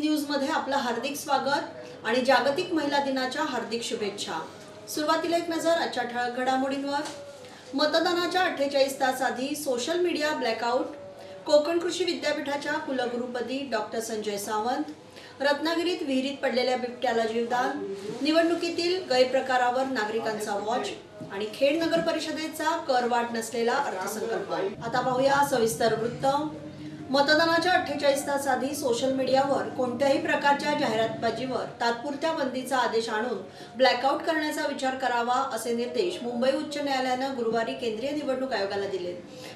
न्यूजमध्ये आपलं हार्दिक स्वागत आणि जागतिक महिला दिनाच्या हार्दिक शुभेच्छा। सुरुवातीला एक नजर आजच्या ठळक घडामोडींवर। मतदानाच्या 48 तास आधी सोशल मीडिया ब्लॅकआउट। कोकण कृषी विद्यापीठाच्या कुलगुरुपदी डॉक्टर संजय सावंत। रत्नागिरीत विहिरीत पडलेल्या बिबट्याला जीवदान। निवडणुकीतील गैरप्रकारावर नागरिकांचा वॉच आणि खेड नगर परिषदेचा करवाढ नसलेला अर्थसंकल्प। आता पाहूया सविस्तर वृत्त। मतदानाच्या 48 तास आधी सोशल मीडियावर कोणत्याही प्रकारच्या जाहिरातबाजीवर तात्पुरत्या बंदीचा आदेश आणून ब्लॅकआउट करण्याचा विचार करावा असे निर्देश मुंबई उच्च न्यायालयाने गुरुवारी केंद्रीय निवडणूक आयोगाला दिले।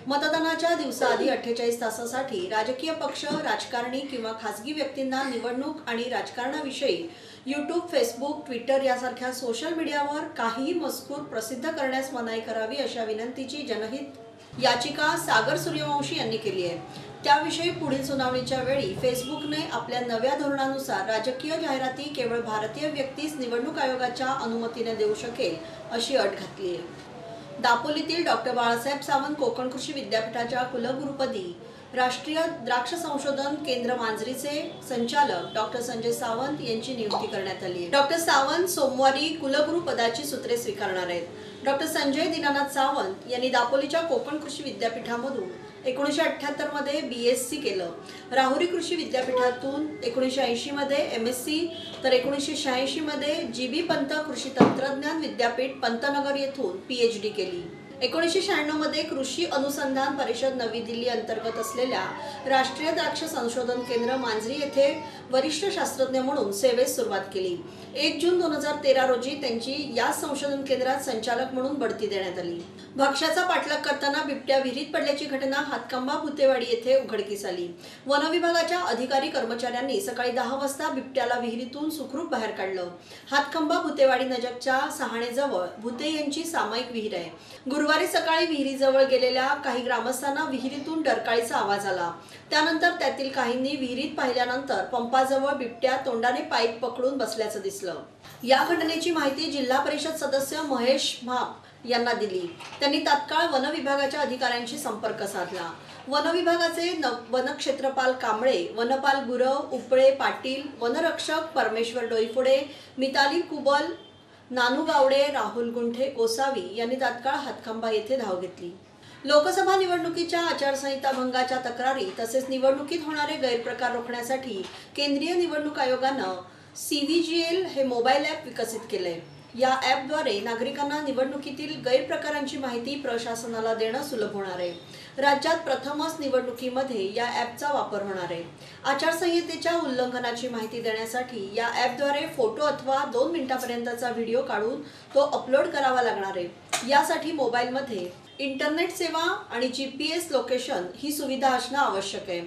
मतदानाच्या दिवसाआधी 48 तासासाठी राजकीय पक्ष, राजकारणी किंवा खासगी व्यक्तींना निवडणूक आणि राजकारणाविषयी यूट्यूब, फेसबुक, ट्विटर यासारख्या सोशल मीडियावर काहीही मजकूर प्रसिद्ध करण्यास मनाई करावी अशा विनंतीची जनहित याचिका सागर सूर्यवंशी यांनी केली आहे। त्याविषयी पुढील सुनावणीच्या वेळी फेसबुकने आपल्या नव्या धोरणानुसार राजकीय जाहिराती केवळ भारतीय व्यक्तीस निवडणूक आयोगाच्या अनुमतीने देऊ शकेल अशी अट घातली आहे। दापोलीतील डॉक्टर बाळासाहेब सावंत कोकण कृषी विद्यापीठाच्या कुलगुरुपदी राष्ट्रीय द्राक्ष संशोधन केंद्र मांजरीचे संचालक डॉक्टर संजय सावंत यांची नियुक्ती करण्यात आली आहे। डॉक्टर सावंत सोमवारी कुलगुरू पदाची सूत्रे स्वीकारणार आहेत। डॉक्टर संजय दीनानाथ सावंत यांनी दापोलीच्या कोकण कृषी विद्यापीठामधून 1978 मध्ये BSc केलं। राहुरी कृषी विद्यापीठातून 1980 मध्ये MSc तर 1986 मध्ये GB पंत कृषी तंत्रज्ञान विद्यापीठ पंतनगर येथून PhD केली। 1996 मध्ये कृषी अनुसंधान परिषद नवी दिल्ली अंतर्गत असलेल्या राष्ट्रीय द्राक्ष संशोधन केंद्र मांजरी येथे वरिष्ठ शास्त्रज्ञ म्हणून सेवेस सुरुवात केली। 1 जून 2013 रोजी त्यांची या संशोधन केंद्रात संचालक म्हणून बढती देण्यात आली। भक्ष्याचा पाठलाग करताना बिबट्या विहिरीत पडल्याची घटना हातकंबा भुतेवाडी येथे उघडकीस आली। वन विभागाच्या अधिकारी कर्मचाऱ्यांनी सकाळी 10 वाजता बिबट्याला विहिरीतून सुखरूप बाहेर काढलं। हातकंबा भुतेवाडी नजीकच्या सहाणेजवळ भुते यांची सामायिक विहीर आहे। गुरुवारी सकाळी विहिरीजवळ गेलेल्या काही ग्रामस्थांना विहिरीतून डरकाळीचा आवाज आला। त्यानंतर त्यातील काहींनी विहिरीत पाहिल्यानंतर पंपाजवळ बिबट्या तोंडाने पाईप पकडून बसल्याचं दिसलं। या घटनेची माहिती जिल्हा परिषद सदस्य महेश भाप यांना दिली। त्यांनी तात्काळ वन विभागाच्या अधिकाऱ्यांशी संपर्क साधला। वन विभागाचे वनक्षेत्रपाल कांबळे, वनपाल गुरव, उपळे पाटील, वनरक्षक परमेश्वर डोईफोडे, मिताली कुबल, नानू गावडे, राहुल गुंठे गोसावी यांनी तात्काळ हातखंबा येथे धाव घेतली। लोकसभा निवडणुकीच्या आचारसंहिता भंगाच्या तक्रारी तसेच निवडणुकीत होणारे गैरप्रकार रोखण्यासाठी केंद्रीय निवडणूक आयोगाने CVGL हे मोबाईल ॲप विकसित केले। या ॲपद्वारे नागरिकांना निवडणुकीतील गैरप्रकारांची माहिती प्रशासनाला देणं सुलभ होणार आहे। राज्यात प्रथमच निवडणुकीमध्ये या ॲपचा वापर होणार आहे। आचारसंहितेच्या उल्लंघनाची माहिती देण्यासाठी या ॲपद्वारे फोटो अथवा 2 मिनिटांपर्यंतचा व्हिडिओ काढून तो अपलोड करावा लागणार आहे। यासाठी मोबाईलमध्ये इंटरनेट सेवा आणि GPS लोकेशन ही सुविधा असणं आवश्यक आहे।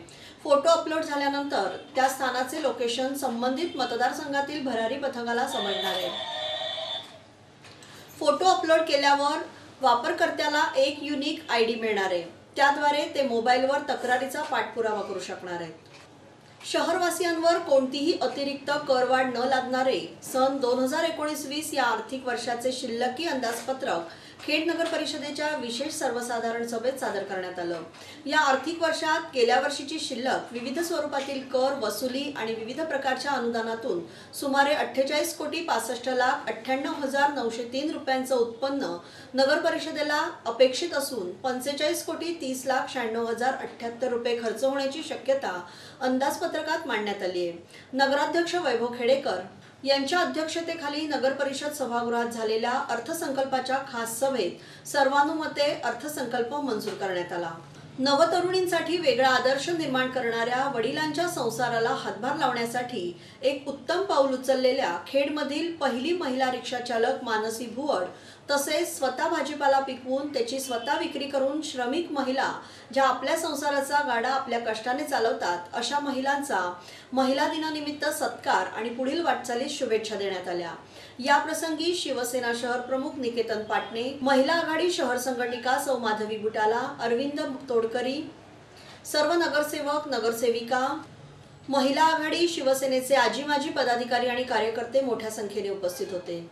फोटो अपलोड झाल्यानंतर त्या स्थानाचे लोकेशन संबंधित मतदारसंघातील भरारी पथकाला समजणार आहे। फोटो अपलोड केल्यावर वापरकर्त्याला एक युनिक ID मिळणार आहे। त्याद्वारे ते मोबाईलवर तक्रारीचा पाठपुरावा करू शकणार आहेत। शहरवासियांवर कोणतीही अतिरिक्त करवाढ न लादणारे सन 2019-20 या आर्थिक वर्षाचे शिल्लकी अंदाजपत्रक खेड नगर परिषदेच्या विशेष सर्वसाधारण सभेत सादर करण्यात आलं। या आर्थिक वर्षात गेल्या वर्षीची शिल्लक विविध स्वरूपातील कर वसुली आणि विविध प्रकारच्या अनुदानातून सुमारे 48,65,98,903 रुपयांचं उत्पन्न नगर परिषदेला अपेक्षित असून 45,30,96,078 रुपये खर्च होण्याची शक्यता अंदाजपत्रकात मांडण्यात आली आहे। नगराध्यक्ष वैभव खेडेकर यांच्या अध्यक्षतेखाली नगर परिषद सभागृहात झालेल्या अर्थसंकल्पाच्या खास सभेत सर्वानुमते अर्थसंकल्प मंजूर करण्यात आला। नवतरुणींसाठी वेगळा आदर्श निर्माण करणाऱ्या वडिलांच्या संसाराला हातभार लावण्यासाठी एक उत्तम पाऊल उचललेल्या खेडमधील पहिली महिला रिक्षा चालक मानसी भुवड तसेच स्वतः भाजीपाला पिकवून त्याची स्वतः विक्री करून श्रमिक महिला ज्या आपल्या संसाराचा गाडा आपल्या कष्टाने चालवतात अशा महिलांचा महिला दिनानिमित्त सत्कार आणि पुढील वाटचालीस शुभेच्छा देण्यात आल्या। या प्रसंगी शिवसेना शहर प्रमुख निकेतन पाटणे, महिला आघाडी शहर संघटिका सौ माधवी बुटाला, अरविंद तोडकरी, सर्व नगरसेवक नगरसेविका, महिला आघाडी शिवसेनेचे आजी माजी पदाधिकारी आणि कार्यकर्ते मोठ्या संख्येने उपस्थित होते।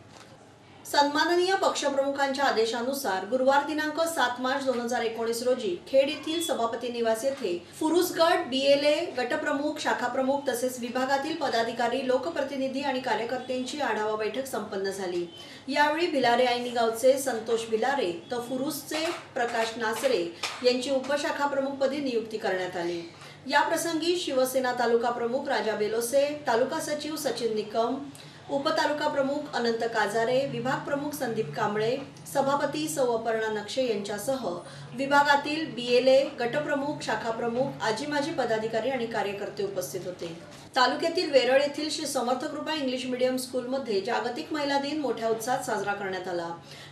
सन्माननीय पक्षप्रमुखांच्या आदेशानुसार गुरुवार दिनांक 7 मार्च 2019 रोजी खेड येथील सभापती निवास येथे फुरुस गट, BLA गटप्रमुख, शाखाप्रमुख तसेच विभागातील पदाधिकारी, लोकप्रतिनिधी आणि कार्यकर्त्यांची आढावा बैठक संपन्न झाली। यावेळी भिलारे आयनी गावचे संतोष भिलारे तर फुरुसचे प्रकाश नासरे यांची उपशाखा प्रमुखपदी नियुक्ती करण्यात आली। या प्रसंगी शिवसेना तालुका प्रमुख राजा बेलोसे, तालुका सचिव सचिन निकम, उपतालुका प्रमुख अनंत काजारे, विभाग प्रमुख संदीप कांबळे, सभापती सौ अपर्णा नक्षे यांच्यासह विभागातील BLA गटप्रमुख, शाखाप्रमुख, आजी-माजी पदाधिकारी आणि कार्यकर्ते उपस्थित होते। तालुक्यातील वेरळ येथील श्री समर्थ कृपा इंग्लिश मीडियम स्कूलमध्ये जागतिक महिला दिन मोठ्या उत्साहात साजरा करण्यात आला।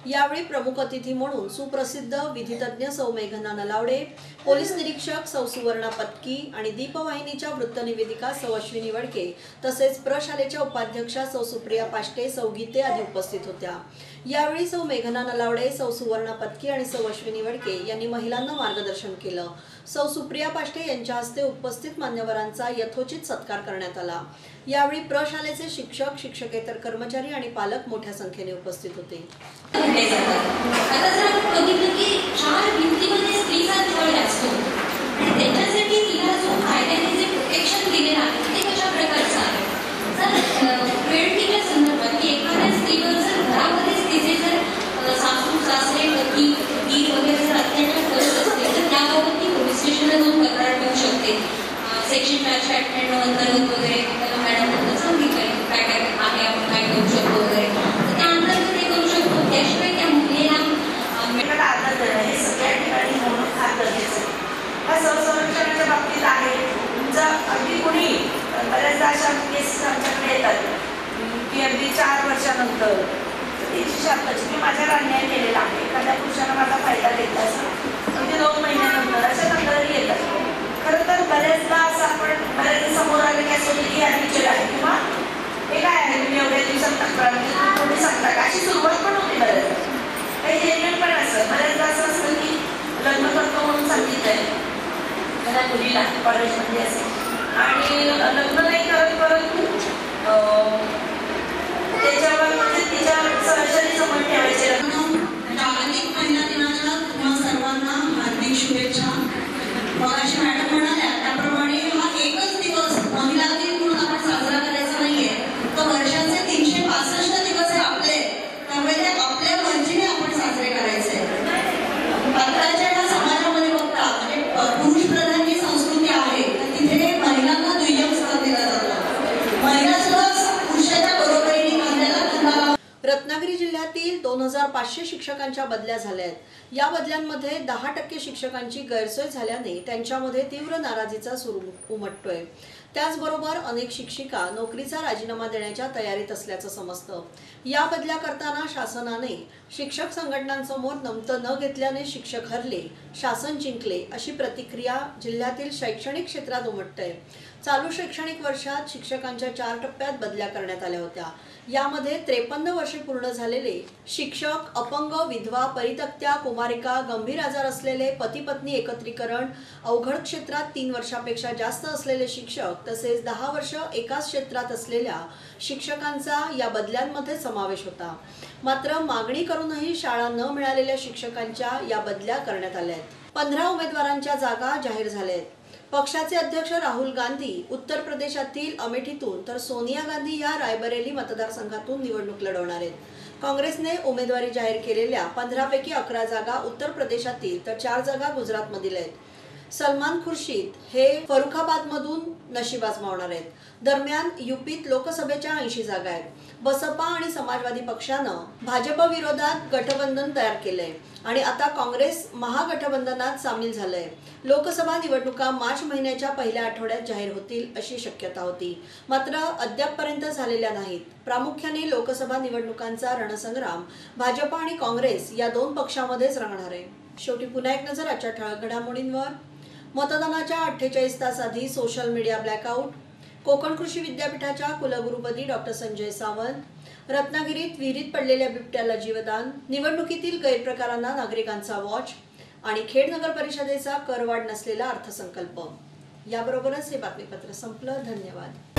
यावेळी प्रमुख अतिथी म्हणून सुप्रसिद्ध विधितज्ञ सौ मेघना नलावडे, पोलीस निरीक्षक सौ सुवर्णा पत्की आणि दीपवाहिनीच्या वृत्तनिवेदिका सौ अश्विनी वडके तसेच प्रशालेच्या उपाध्यक्षा सौ सुप्रिया पाष्टे, सौ गीते आदी उपस्थित होत्या। यावेळी सौ मेघना नलावडे, सौ सुवर्णा पत्की आणि सौ अश्विनी वडके यांनी महिलांना मार्गदर्शन केलं। सौ सुप्रिया पाष्टे यांच्या हस्ते उपस्थित मान्यवरांचा यथोचित सत्कार करण्यात आला। यावेळी प्रशालेचे शिक्षक, शिक्षकेतर कर्मचारी आणि पालक मोठ्या संख्येने उपस्थित होते। आता जर बघितलं की 4 भिंतीमध्ये स्त्रीचा छळ असतो आणि त्याच्यासाठी तिला जो कायद्याने जे प्रोटेक्शन दिलेलं आहे ते कशा प्रकारचं आहे। जर वेळेच्या संदर्भात की एखाद्या स्त्रीवर जर घरामध्येच तिचे जर सासू सासरे पती दीर वगैरे जर अत्याचार करत असतील तर त्याबाबत ती पोलीस स्टेशनला जाऊन तक्रार देऊ शकते। सेक्शन 498 अंतर्गत वगैरे मॅडम सांगितलं काय काय आहे, आपण काय करू शकतो वगैरे, तर त्या अंतर्गत ते करू शकतो। त्याशिवाय त्या मुलीला आदर देणं हे सगळ्या ठिकाणी होणं फार गरजेचं आहे। हा संरक्षणाच्या बाबतीत आहे तुमचं अगदी कोणी बऱ्याचदा अशा केसेस आमच्याकडे येतात की अगदी 4 वर्षानंतर त्याची शांताची की माझ्यावर अन्याय केलेला आहे, एखाद्या पुरुषानं माझा फायदा घेतला असेल अगदी 2 महिन्यानंतर अशा तक्रारी येतात। खरं तर बऱ्याचदा असं आपण बऱ्याचदा समोर आलं की असं की ॲडव्होकेट आहे किंवा हे काय आहे तुम्ही एवढ्या दिवसात तक्रार कोणी सांगता का, अशी सुरुवात पण होती बऱ्याचदा। काही जेन्युइन पण असतं, बऱ्याचदा असं असतं की लग्न करतो म्हणून सांगितलंय त्या मुलीला कॉलेजमध्ये असेल आणि लग्न नाही करत परंतु त्याच्यावर म्हणजे तिच्या सहचारी संबंध ठेवायचे। जागतिक महिला दिनाच्या तुम्हा सर्वांना हार्दिक शुभेच्छा। मगाशी मॅडम म्हणाल्या त्याप्रमाणे हा एकच दिवस महिला दिन म्हणून आपण साजरा करायचा नाहीये, तर वर्षाचे 365 दिवस हे आपले, त्यामुळे ते आपल्या मर्जीने आपण साजरे करायचे। आताच्या या समाजामध्ये बघता म्हणजे पुरुष प्रधान जी संस्कृती आहे तर तिथे महिलांना दुय्यम स्थान दिलं जातं। महिला सुद्धा पुरुषाच्या बरोबरीने खांद्याला खांदा। रत्नागिरी जिल्ह्यातील 2500 शिक्षकांच्या बदल्या झाल्या आहेत। या बदल्यांमध्ये 10% शिक्षकांची गैरसोय झाल्याने त्यांच्यामध्ये तीव्र नाराजीचा सूर उमटतोय। त्याचबरोबर अनेक शिक्षिका नोकरीचा राजीनामा देण्याच्या तयारीत असल्याचं समजतं। या बदल्या करताना शासनाने शिक्षक संघटनांसमोर नमतं न घेतल्याने शिक्षक हरले, शासन जिंकले अशी प्रतिक्रिया जिल्ह्यातील शैक्षणिक क्षेत्रात उमटते। चालू शैक्षणिक वर्षात शिक्षकांच्या 4 टप्प्यात बदल्या करण्यात आल्या होत्या। यामध्ये 53 वर्षे पूर्ण झालेले शिक्षक, अपंग, विधवा, परित्यक्त्या, कुमारिका, गंभीर आजार असलेले, पती पत्नी एकत्रीकरण, अवघड क्षेत्रात 3 वर्षापेक्षा जास्त असलेले शिक्षक तसेच 10 वर्ष एकाच क्षेत्रात असलेल्या शिक्षकांचा या बदल्यांमध्ये समावेश होता। मात्र मागणी करूनही शाळा न मिळालेल्या शिक्षकांच्या या बदल्या करण्यात आल्या आहेत। 15 उमेदवारांच्या जागा जाहीर झाल्या आहेत। पक्षाचे अध्यक्ष राहुल गांधी उत्तर प्रदेशातील अमेठीतून तर सोनिया गांधी या रायबरेली मतदारसंघातून निवडणूक लढवणार आहेत। काँग्रेसने उमेदवारी जाहीर केलेल्या 15 पैकी 11 जागा उत्तर प्रदेशातील तर 4 जागा गुजरातमधील आहेत। सलमान खुर्शीद हे फरुखाबादमधून नशीब आजमावणार आहेत। दरम्यान यूपीत लोकसभेच्या 80 जागा आहेत। बसपा आणि समाजवादी पक्षानं भाजप विरोधात गठबंधन तयार केलंय आणि आता काँग्रेस महागठबंधनात सामील झालंय। लोकसभा निवडणुका मार्च महिन्याच्या पहिल्या आठवड्यात जाहीर होतील अशी शक्यता होती, मात्र अद्यापपर्यंत झालेल्या नाहीत। प्रामुख्याने लोकसभा निवडणुकांचा रणसंग्राम भाजप आणि काँग्रेस या 2 पक्षांमध्येच रंगणार आहे। शेवटी पुन्हा एक नजर आजच्या ठळक घडामोडींवर। मतदानाच्या 48 तास आधी सोशल मीडिया ब्लॅकआउट, कोकण कृषी विद्यापीठाच्या कुलगुरुपदी डॉक्टर संजय सावंत, रत्नागिरीत विहिरीत पडलेल्या बिबट्याला जीवदान, निवडणुकीतील गैरप्रकारांना नागरिकांचा वॉच आणि खेड नगर परिषदेचा करवाढ नसलेला अर्थसंकल्प। याबरोबरच हे बातमीपत्र संपलं। धन्यवाद।